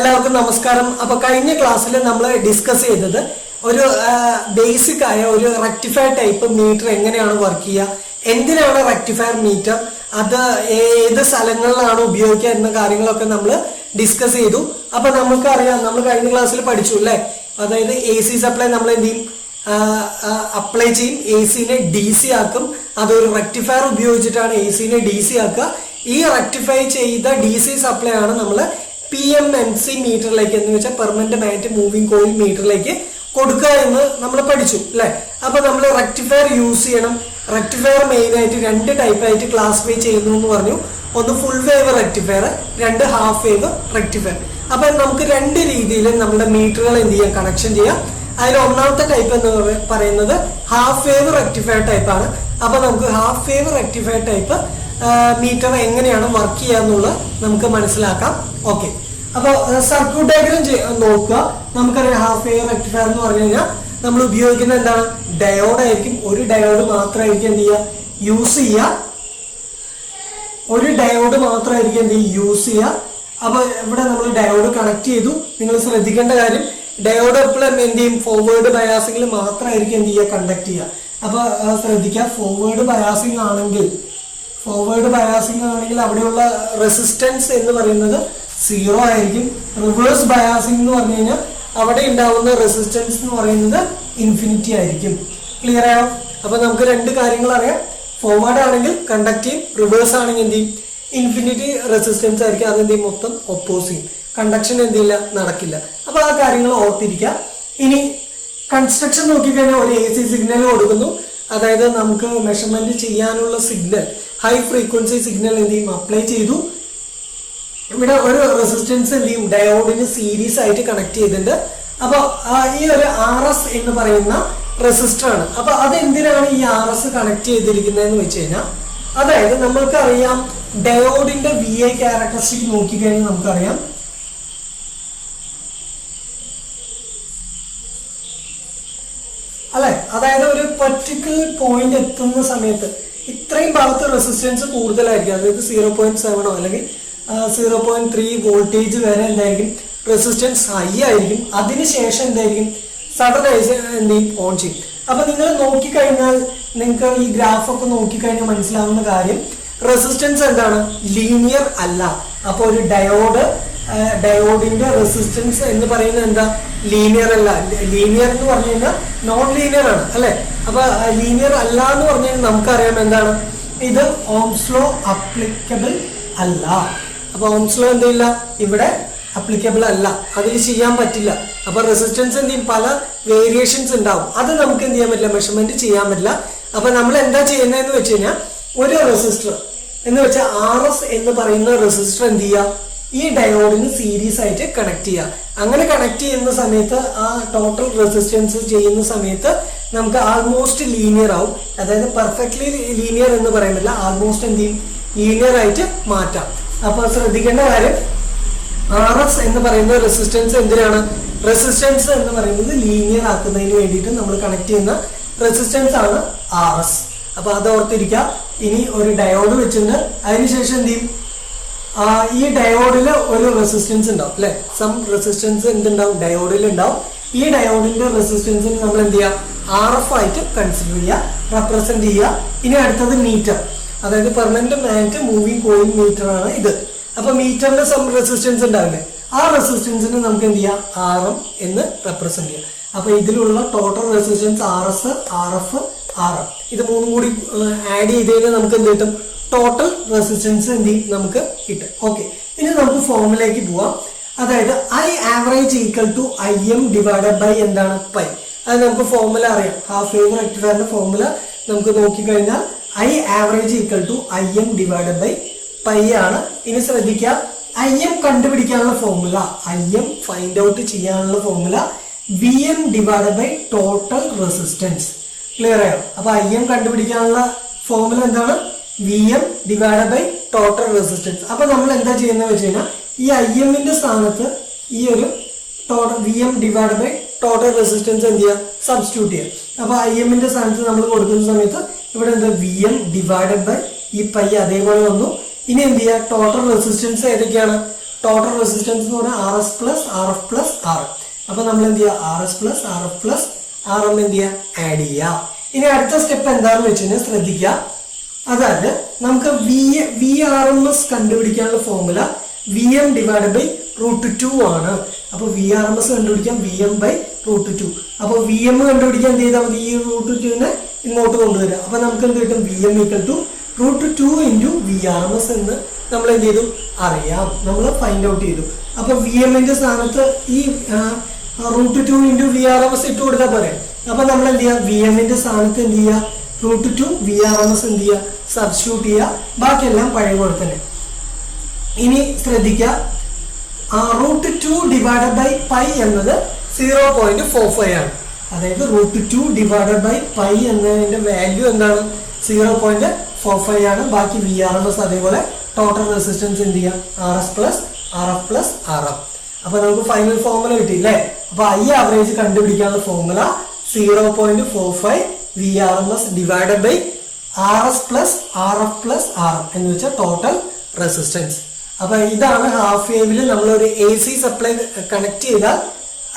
എല്ലാവർക്കും നമസ്കാരം. അപ്പോൾ കഴിഞ്ഞ ക്ലാസ്സിൽ നമ്മൾ ഡിസ്കസ് ചെയ്തത് ഒരു ബേസിക് ആയ ഒരു റെക്ടിഫയർ ടൈപ്പ് മീറ്റർ എങ്ങനെയാണ് വർക്ക് ചെയ്യുക, എന്തിനാണ് റെക്ടിഫയർ മീറ്റർ, അത് ഏത് സ്ഥലങ്ങളിലാണ് ഉപയോഗിക്കുക എന്ന കാര്യങ്ങളൊക്കെ നമ്മൾ ഡിസ്കസ് ചെയ്തു. അപ്പൊ നമുക്കറിയാം, നമ്മൾ കഴിഞ്ഞ ക്ലാസ്സിൽ പഠിച്ചു അല്ലേ, അതായത് എ സി സപ്ലൈ നമ്മൾ എന്ത് ചെയ്യും, അപ്ലൈ ചെയ്യും, എ സിനെ ഡി സി ആക്കും. അതൊരു റെക്ടിഫയർ ഉപയോഗിച്ചിട്ടാണ് എ സിനെ ഡി സി ആക്കുക. ഈ റെക്ടിഫൈ ചെയ്ത ഡി സി സപ്ലൈ ആണ് നമ്മൾ PMMC മീറ്ററിലേക്ക്, എന്ന് വെച്ചാൽ പെർമനന്റ് മാഗ്നറ്റിക് മൂവിംഗ് കോയിൽ മീറ്ററിലേക്ക് കൊടുക്കുക എന്ന് നമ്മൾ പഠിച്ചു അല്ലെ. അപ്പൊ നമ്മൾ റെക്ടിഫയർ യൂസ് ചെയ്യണം. റെക്ടിഫയർ മെയിൻ ആയിട്ട് രണ്ട് ടൈപ്പായിട്ട് ക്ലാസിഫൈ ചെയ്യുന്നു എന്ന് പറഞ്ഞു. ഒന്ന് ഫുൾ വേവ് റെക്ടിഫയർ, രണ്ട് ഹാഫ് വേവ് റെക്ടിഫയർ. അപ്പൊ നമുക്ക് രണ്ട് രീതിയിൽ നമ്മുടെ മീറ്ററുകൾ എന്ത് ചെയ്യാം, കണക്ഷൻ ചെയ്യാം. അതിൽ ഒന്നാമത്തെ ടൈപ്പ് എന്ന് പറയുന്നത് ഹാഫ് വേവ് റെക്ടിഫയർ ടൈപ്പ് ആണ്. അപ്പൊ നമുക്ക് half wave rectifier type meter എങ്ങനെയാണ് വർക്ക് ചെയ്യാന്നുള്ളത് നമുക്ക് മനസ്സിലാക്കാം. ഓക്കെ, അപ്പൊ സർക്യൂട്ട് ഡയഗ്രം നോക്കുക. നമുക്കറിയാം ഹാഫ് വേവ് റെക്ടിഫയർ എന്ന് പറഞ്ഞു കഴിഞ്ഞാൽ നമ്മൾ ഉപയോഗിക്കുന്നത് എന്താണ്, ഡയോഡ് ആയിരിക്കും. ഒരു ഡയോഡ് മാത്രമായിരിക്കും എന്ത് ചെയ്യുക, യൂസ് ചെയ്യുക. ഒരു ഡയോഡ് മാത്രമായിരിക്കും എന്ത് ചെയ്യുക, യൂസ് ചെയ്യുക. അപ്പൊ ഇവിടെ നമ്മൾ ഡയോഡ് കണക്ട് ചെയ്തു. നിങ്ങൾ ശ്രദ്ധിക്കേണ്ട കാര്യം, ഡയോഡ് എപ്പോഴും എന്ത് ചെയ്യും, ഫോർവേഡ് ബയാസിംഗിൽ മാത്രമായിരിക്കും എന്ത് ചെയ്യുക, കണ്ടക്ട് ചെയ്യുക. അപ്പൊ ശ്രദ്ധിക്കുക, ഫോർവേഡ് ബയാസിംഗ് ആണെങ്കിൽ അവിടെയുള്ള റെസിസ്റ്റൻസ് എന്ന് പറയുന്നത് 0 ആയിരിക്കും. റിവേഴ്സ് ബയാസിംഗ് എന്ന് പറഞ്ഞു കഴിഞ്ഞാൽ അവിടെ ഉണ്ടാവുന്ന റെസിസ്റ്റൻസ് എന്ന് പറയുന്നത് ഇൻഫിനിറ്റി ആയിരിക്കും. ക്ലിയർ ആയോ? അപ്പൊ നമുക്ക് രണ്ട് കാര്യങ്ങൾ അറിയാം. ഫോർവേഡ് ആണെങ്കിൽ കണ്ടക്ട് ചെയ്യും, റിവേഴ്സ് ആണെങ്കിൽ എന്ത് ചെയ്യും, ഇൻഫിനിറ്റി റെസിസ്റ്റൻസ് ആയിരിക്കും. അതെന്ത് ചെയ്യും, മൊത്തം ഒപ്പോസിറ്റ്, കണ്ടക്ഷൻ എന്ത് ചെയ്യില്ല, നടക്കില്ല. അപ്പൊ ആ കാര്യങ്ങൾ ഓർത്തിരിക്കുക. ഇനി കൺസ്ട്രക്ഷൻ നോക്കിക്കഴിഞ്ഞാൽ ഒരു AC സിഗ്നൽ കൊടുക്കുന്നു. അതായത് നമുക്ക് മെഷർമെന്റ് ചെയ്യാനുള്ള സിഗ്നൽ, ഹൈ ഫ്രീക്വൻസി സിഗ്നൽ എന്ത് ചെയ്യും, അപ്ലൈ ചെയ്തു. ഇവിടെ ഒരു റെസിസ്റ്റൻസ് എന്ത് ചെയ്യും, ഡയോഡിന് സീരീസ് ആയിട്ട് കണക്ട് ചെയ്തിട്ടുണ്ട്. അപ്പൊ ഈ ഒരു RS എന്ന് പറയുന്ന റെസിസ്റ്റർ ആണ്. അപ്പൊ അതെന്തിനാണ് ഈ RS കണക്ട് ചെയ്തിരിക്കുന്നതെന്ന് വെച്ച് കഴിഞ്ഞാൽ, അതായത് നമ്മൾക്കറിയാം ഡയോഡിന്റെ VI ക്യാരക്ടറിസ്റ്റിക് നോക്കിക്കഴിഞ്ഞാൽ നമുക്കറിയാം, അല്ലെ, അതായത് ഒരു പർട്ടിക്കുലർ പോയിന്റ് എത്തുന്ന സമയത്ത് ഇത്രയും ഭാഗത്ത് റെസിസ്റ്റൻസ് കൂടുതലായിരിക്കും. അതായത് 0.7 അല്ലെങ്കിൽ 0.3 വോൾട്ടേജ് വരെ എന്തായിരിക്കും, റെസിസ്റ്റൻസ് ഹൈ ആയിരിക്കും. അതിനുശേഷം എന്തായിരിക്കും, സഡനായിട്ട് എന്ത് ചെയ്യും, ഓൺ ചെയ്യും. അപ്പൊ നിങ്ങൾ നോക്കിക്കഴിഞ്ഞാൽ നിങ്ങൾക്ക് ഈ ഗ്രാഫൊക്കെ നോക്കിക്കഴിഞ്ഞാൽ മനസ്സിലാവുന്ന കാര്യം, റെസിസ്റ്റൻസ് എന്താണ്, ലീനിയർ അല്ല. അപ്പൊ ഒരു ഡയോഡിന്റെ റെസിസ്റ്റൻസ് എന്ന് പറയുന്നത് എന്താ, ലീനിയർ അല്ല. ലീനിയർ എന്ന് പറഞ്ഞു കഴിഞ്ഞാൽ നോൺ ലീനിയർ ആണ് അല്ലെ. അപ്പൊ ലീനിയർ അല്ല എന്ന് പറഞ്ഞു കഴിഞ്ഞാൽ നമുക്കറിയാം എന്താണ്, ഇത് ഓംസ് ലോ അപ്ലിക്കബിൾ അല്ല. അപ്പൊ ഓംസ് ലോ എന്തില്ല, ഇവിടെ അപ്ലിക്കബിൾ അല്ല, അതിൽ ചെയ്യാൻ പറ്റില്ല. അപ്പൊ റെസിസ്റ്റൻസ് എന്ത് ചെയ്യും, പല വേരിയേഷൻസ് ഉണ്ടാവും. അത് നമുക്ക് എന്ത് ചെയ്യാൻ പറ്റില്ല, മെഷർമെന്റ് ചെയ്യാൻ പറ്റില്ല. അപ്പൊ നമ്മൾ എന്താ ചെയ്യുന്നതെന്ന് വെച്ച് കഴിഞ്ഞാൽ, ഒരു റെസിസ്റ്റർ എന്ന് വെച്ചാൽ RS എന്ന് പറയുന്ന റെസിസ്റ്റർ എന്ത് ചെയ്യുക, ഈ ഡയോഡിന് സീരീസ് ആയിട്ട് കണക്ട് ചെയ്യുക. അങ്ങനെ കണക്ട് ചെയ്യുന്ന സമയത്ത് ആ ടോട്ടൽ റെസിസ്റ്റൻസ് ചെയ്യുന്ന സമയത്ത് നമുക്ക് ആൾമോസ്റ്റ് ലീനിയർ ആവും. അതായത് പെർഫെക്റ്റ്ലി ലീനിയർ എന്ന് പറയുന്നില്ല, ആൾമോസ്റ്റ് എന്ത് ചെയ്യും, ലീനിയർ ആയിട്ട് മാറ്റാം. അപ്പൊ ശ്രദ്ധിക്കേണ്ട കാര്യം, RS എന്ന് പറയുന്ന റെസിസ്റ്റൻസ് എന്തിനാണ്, റെസിസ്റ്റൻസ് എന്ന് പറയുന്നത് ലീനിയർ ആക്കുന്നതിന് വേണ്ടിയിട്ട് നമ്മൾ കണക്ട് ചെയ്യുന്ന റെസിസ്റ്റൻസ് ആണ് RS. അപ്പൊ അത് ഓർത്തിരിക്കുക. ഇനി ഒരു ഡയോഡ് വെച്ചിട്ടുണ്ട്, അതിനുശേഷം എന്ത് ചെയ്യും, ഈ ഡയോഡില് ഒരു റെസിസ്റ്റൻസ് ഉണ്ടാവും അല്ലെ, സം റെസിസ്റ്റൻസ് എന്തുണ്ടാവും, ഡയോഡിൽ ഉണ്ടാവും. ഈ ഡയോഡിന്റെ റെസിസ്റ്റൻസിന് നമ്മൾ എന്ത് ചെയ്യുക, RF ആയിട്ട് കൺസിഡർ ചെയ്യുക, റെപ്രസെന്റ് ചെയ്യുക. ഇനി അടുത്തത് മീറ്റർ, അതായത് permanent magnetic moving coil meter ആണ് ഇത്. അപ്പൊ മീറ്ററിന്റെ സം റെസിസ്റ്റൻസ് ഉണ്ടാവില്ലേ, ആ റെസിസ്റ്റൻസിന് നമുക്ക് എന്ത് ചെയ്യാം, RM എന്ന് റെപ്രസെന്റ് ചെയ്യാം. അപ്പൊ ഇതിലുള്ള total resistance RS, RF, RM ഇത് മൂന്നും കൂടി ആഡ് ചെയ്ത് കഴിഞ്ഞാൽ നമുക്ക് എന്ത് കിട്ടും, ടോട്ടൽ റെസിസ്റ്റൻസ് എന്ത് ചെയ്യും, നമുക്ക് കിട്ടും. ഓക്കെ, ഇനി നമുക്ക് ഫോമിലേക്ക് പോവാം. അതായത് I average equal to IM divided by എന്താണ്, പൈ. അത് നമുക്ക് ഫോർമുല അറിയാം. ഹാഫ് വേവ് റെക്ടിഫയറിന്റെ ഫോർമുല നമുക്ക് നോക്കിക്കഴിഞ്ഞാൽ I average equal to IM divided by pi ആണ്. ഇനി ശ്രദ്ധിക്കുക, IM കണ്ടുപിടിക്കാനുള്ള ഫോർമുല, IM ഫൈൻഡ് ഔട്ട് ചെയ്യാനുള്ള formula VM divided by total resistance. Clear ആയോ? അപ്പൊ IM കണ്ടുപിടിക്കാനുള്ള ഫോർമുല എന്താണ്, VM divided by total resistance. അപ്പൊ നമ്മൾ എന്താ ചെയ്യുന്നത് വെച്ച് കഴിഞ്ഞാൽ, ഈ IMന്റെ സ്ഥാനത്ത് ഈ ഒരു VM divided by total resistance എന്ത് ചെയ്യുക, സബ്സ്റ്റിറ്റ്യൂട്ട് ചെയ്യുക. അപ്പൊ IMന്റെ സ്ഥാനത്ത് നമ്മൾ കൊടുക്കുന്ന സമയത്ത് ഇവിടെ എന്താ, VM divided by ഈ പൈ അതേപോലെ വന്നു. ഇനി എന്ത് ചെയ്യുക, ടോട്ടൽ റെസിസ്റ്റൻസ് ഏതൊക്കെയാണ്, ടോട്ടൽ റെസിസ്റ്റൻസ് എന്ന് പറഞ്ഞാൽ R S plus R F plus R M. അപ്പൊ നമ്മൾ എന്ത് ചെയ്യുക, R S plus R F plus R M എന്ത് ചെയ്യുക, ആഡ് ചെയ്യുക. ഇനി അടുത്ത സ്റ്റെപ്പ് എന്താണെന്ന് വെച്ച് കഴിഞ്ഞാൽ ശ്രദ്ധിക്കുക. അതായത് നമുക്ക് വി ആർ എം എസ് കണ്ടുപിടിക്കാനുള്ള formula V M divide by √2 ആണ്. അപ്പൊ വി ആർ എം എസ് കണ്ടുപിടിക്കാം വി എം ബൈ √2. അപ്പൊ വി എം കണ്ടുപിടിക്കാൻ എന്ത് ചെയ്താൽ മതി, ഈ √2നെ ഇങ്ങോട്ട് കൊണ്ടുവരിക. അപ്പൊ നമുക്ക് എന്ത് കിട്ടും, V M equal to √2 into V R M S എന്ന് നമ്മൾ എന്ത് ചെയ്തു, അറിയാം, നമ്മൾ ഫൈൻഡ് ഔട്ട് ചെയ്തു. അപ്പൊ വി എമ്മിന്റെ സ്ഥാനത്ത് ഈ √2 into V R M S ഇട്ട് കൊടുത്താൽ പോരെ. അപ്പൊ നമ്മൾ എന്ത് ചെയ്യുക, വി എമ്മിന്റെ സ്ഥാനത്ത് എന്ത് ചെയ്യുക, √2 വി ആർ എം എസ് എന്ത് ചെയ്യുക, സബ്സ്റ്റിറ്റ്യൂട്ട് ചെയ്യുക. ബാക്കിയെല്ലാം പഴയ പോലെ തന്നെ. ഇനി ശ്രദ്ധിക്കുക, √2 ഡിവൈഡഡ് ബൈ പൈ എന്നത് 0.45 ആണ്. അതായത് √2 ഡിവൈഡഡ് ബൈ പൈ എന്നതിന്റെ വാല്യൂ എന്താണ്, 0.45 ആണ്. ബാക്കി വി ആർ എം എസ് അതേപോലെ ടോട്ടൽ റെസിസ്റ്റൻസ് എന്ത് ചെയ്യാം, R S plus R F plus R M. അപ്പൊ നമുക്ക് ഫൈനൽ ഫോർമുല കിട്ടിയില്ലേ. അപ്പൊ ഐ ആവറേജ് കണ്ടുപിടിക്കാനുള്ള formula 0.45 V R M S divided by R S plus R F plus R M എന്ന് വെച്ചാൽ ടോട്ടൽ റെസിസ്റ്റൻസ്. അപ്പൊ ഇതാണ് ഹാഫ് വേവിൽ നമ്മൾ ഒരു എ സി സപ്ലൈ കണക്ട് ചെയ്താൽ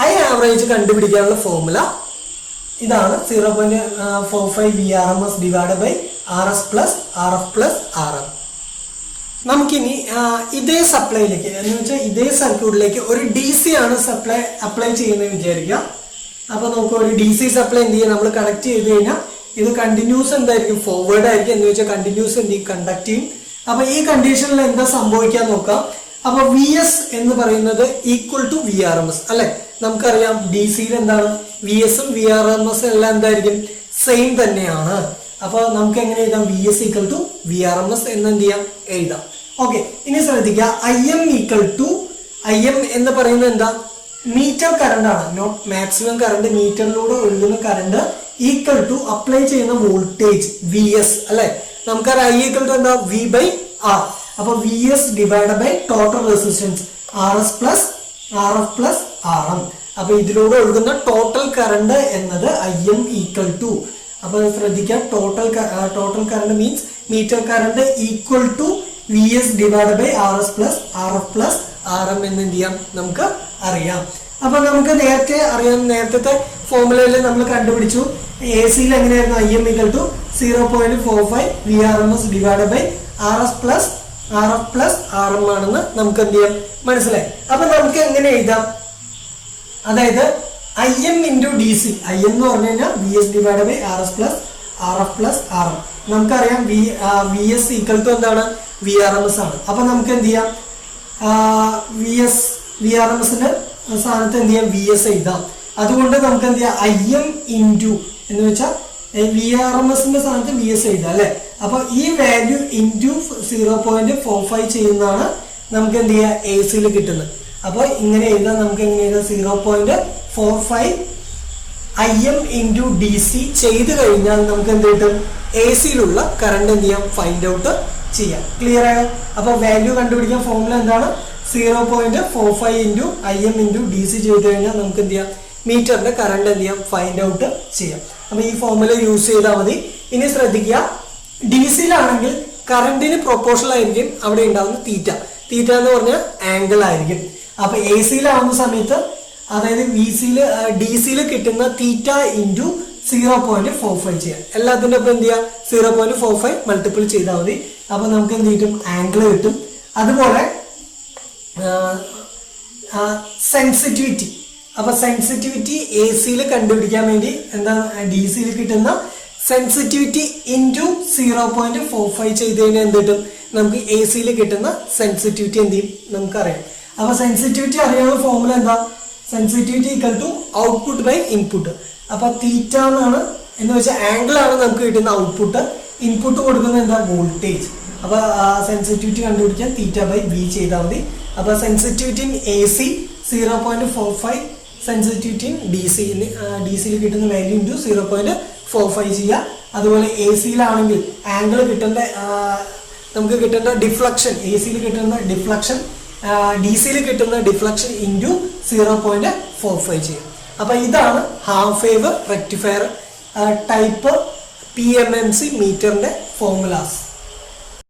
ഐ ആവറേജ് കണ്ടുപിടിക്കാനുള്ള ഫോർമുല ഇതാണ് 0.45 V R M S divide by R S plus R F plus R M. നമുക്കിനി ഇതേ സപ്ലൈയിലേക്ക് എന്ന് വെച്ചാൽ ഇതേ സർക്യൂട്ടിലേക്ക് ഒരു ഡി സി ആണ് സപ്ലൈ അപ്ലൈ ചെയ്യുന്നത് വിചാരിക്കുക. അപ്പൊ നമുക്ക് ഒരു ഡി സി സപ്ലൈ എന്ത് ചെയ്യാം, നമ്മൾ കണക്ട് ചെയ്ത് കഴിഞ്ഞാൽ ഇത് കണ്ടിന്യൂസ് എന്തായിരിക്കും, ഫോർവേഡ് ആയിരിക്കും. എന്ന് വെച്ചാൽ കണ്ടിന്യൂസ് എന്ത് ചെയ്യും, കണ്ടക്ട് ചെയ്യും. അപ്പൊ ഈ കണ്ടീഷനിൽ എന്താ സംഭവിക്കാൻ നോക്കാം. അപ്പൊ വി എസ് എന്ന് പറയുന്നത് equal to V R M S അല്ലെ. നമുക്കറിയാം ഡി സിയിൽ എന്താണ്, വി എസും വി ആർ എം എസ് എല്ലാം എന്തായിരിക്കും, സെയിം തന്നെയാണ്. അപ്പൊ നമുക്ക് എങ്ങനെ എഴുതാം, V S equal to V R M S എന്ന് എന്ത് ചെയ്യാം, എഴുതാം. ഓക്കെ, ഇനി ശ്രദ്ധിക്കുക, I M equal to, I M എന്ന് പറയുന്നത് എന്താ, മീറ്റർ കറണ്ട് ആണ്, നോട്ട് മാക്സിമം കറണ്ട്, മീറ്ററിലൂടെ ഒഴുകുന്ന കറണ്ട് ഈക്വൽ ടു അപ്ലൈ ചെയ്യുന്ന വോൾട്ടേജ് വി എസ് അല്ലെ. നമുക്കറിയാം ഐ ഈക്വൽ ടു എന്താ, വി ബൈ ആർ. അപ്പൊ V S divide by total resistance R S plus R F plus R M. അപ്പൊ ഇതിലൂടെ ഒഴുകുന്ന ടോട്ടൽ കറണ്ട് എന്നത് ഐ എം ഈക്വൽ ടു, അപ്പൊ ശ്രദ്ധിക്കുക, total current means meter current equal to V S divide by R S plus R F plus R M എന്ന് എന്ത് ചെയ്യാം, നമുക്ക് അറിയാം. അപ്പൊ നമുക്ക് നേരത്തെ അറിയാം, നേരത്തെ ഫോർമുലയിൽ നമ്മൾ കണ്ടുപിടിച്ചു എ സിയിൽ എങ്ങനെയായിരുന്നു, I M equal to 0.45 V R M S divide by R S plus R F plus R M ആണെന്ന് നമുക്ക് എന്ത് ചെയ്യാം, മനസ്സിലായി. അപ്പൊ നമുക്ക് എങ്ങനെ എഴുതാം, അതായത് I M into D C, I M എന്ന് പറഞ്ഞു കഴിഞ്ഞാൽ V S divide by R S plus R F plus R M. നമുക്കറിയാം വി എസ് ഈക്വൽ ടു എന്താണ്, വി ആർ എം എസ് ആണ്. അപ്പൊ നമുക്ക് എന്ത് ചെയ്യാം, വി ആർ എം എസിന്റെ സ്ഥാനത്ത് എന്ത് ചെയ്യാം, വി എസ് എഴുതാം. അതുകൊണ്ട് നമുക്ക് എന്ത് ചെയ്യാം, ഐ എം ഇൻറ്റു എന്ന് വെച്ചാൽ വി ആർ എം എസിന്റെ സ്ഥാനത്ത് വി എസ് എഴുതാം അല്ലെ. അപ്പൊ ഈ വാല്യൂ ഇൻറ്റു 0.45 ചെയ്യുന്നതാണ് നമുക്ക് എന്ത് ചെയ്യാം, എ സിയിൽ കിട്ടുന്നത്. അപ്പൊ ഇങ്ങനെ എഴുതാം, നമുക്ക് എങ്ങനെ എഴുതാം, 0.45 I M into D C ചെയ്ത് കഴിഞ്ഞാൽ നമുക്ക് എന്ത് കിട്ടും, എ സിയിലുള്ള കറണ്ട് എന്ത് ചെയ്യാം, ഫൈൻഡ് ഔട്ട് ചെയ്യാം. ക്ലിയർ ആയോ. അപ്പൊ വാല്യൂ കണ്ടുപിടിക്കാൻ ഫോർമുല എന്താണ്, 0.45 into I M into D C ചെയ്ത് കഴിഞ്ഞാൽ നമുക്ക് എന്ത് ചെയ്യാം, മീറ്ററിന്റെ കറണ്ട് എന്ത് ചെയ്യാം, ഫൈൻഡ് ഔട്ട് ചെയ്യാം. അപ്പൊ ഈ ഫോർമുല യൂസ് ചെയ്താൽ മതി. ഇനി ശ്രദ്ധിക്കുക, ഡി സിയിലാണെങ്കിൽ കറണ്ടിന് പ്രൊപ്പോർഷണൽ ആയിരിക്കും അവിടെ ഉണ്ടാവുന്ന തീറ്റ. തീറ്റ എന്ന് പറഞ്ഞാൽ ആംഗിൾ ആയിരിക്കും. അപ്പൊ എ സിയിലാവുന്ന സമയത്ത്, അതായത് ഡി സിയിൽ കിട്ടുന്ന തീറ്റ ഇൻറ്റു 0.45 ചെയ്യാം. എല്ലാത്തിൻ്റെ ഒപ്പം എന്ത് ചെയ്യാം, 0.45 മൾട്ടിപ്പിൾ ചെയ്താൽ മതി. അപ്പൊ നമുക്ക് എന്ത് കിട്ടും, ആംഗിൾ കിട്ടും. അതുപോലെ സെൻസിറ്റിവിറ്റി, അപ്പൊ സെൻസിറ്റിവിറ്റി എ സിയിൽ കണ്ടുപിടിക്കാൻ വേണ്ടി എന്താ, ഡി സിയിൽ കിട്ടുന്ന സെൻസിറ്റിവിറ്റി ഇൻറ്റു 0.45 ചെയ്ത് കഴിഞ്ഞാൽ എന്ത് കിട്ടും, നമുക്ക് എ സിയിൽ കിട്ടുന്ന സെൻസിറ്റിവിറ്റി എന്ത് ചെയ്യും, നമുക്കറിയാം. അപ്പൊ സെൻസിറ്റിവിറ്റി അറിയാനുള്ള ഫോർമുല എന്താ, sensitivity equal to output by input. അപ്പൊ തീറ്റ എന്നാണ്, എന്ന് വെച്ചാൽ ആംഗിൾ ആണ് നമുക്ക് കിട്ടുന്ന ഔട്ട്പുട്ട്. ഇൻപുട്ട് കൊടുക്കുന്നത് എന്താ, വോൾട്ടേജ്. അപ്പൊ സെൻസിറ്റിവിറ്റി കണ്ടുപിടിക്കാൻ തീറ്റ ബൈ വി ചെയ്താൽ മതി. അപ്പൊ sensitivity in A C 0.45, sensitivity in D സിയിൽ കിട്ടുന്ന വാല്യൂ ഇൻറ്റു 0.45 ചെയ്യുക. അതുപോലെ എ സിയിലാണെങ്കിൽ ആംഗിൾ കിട്ടേണ്ട, നമുക്ക് കിട്ടേണ്ട ഡിഫ്ലക്ഷൻ, എ സിയിൽ കിട്ടുന്ന ഡിഫ്ലക്ഷൻ ഡി സിയിൽ കിട്ടുന്ന ഡിഫ്ലക്ഷൻ ഇൻറ്റു 0.45 ചെയ്യും. അപ്പൊ ഇതാണ് half wave rectifier type PMMC മീറ്ററിന്റെ ഫോർമുലാസ്.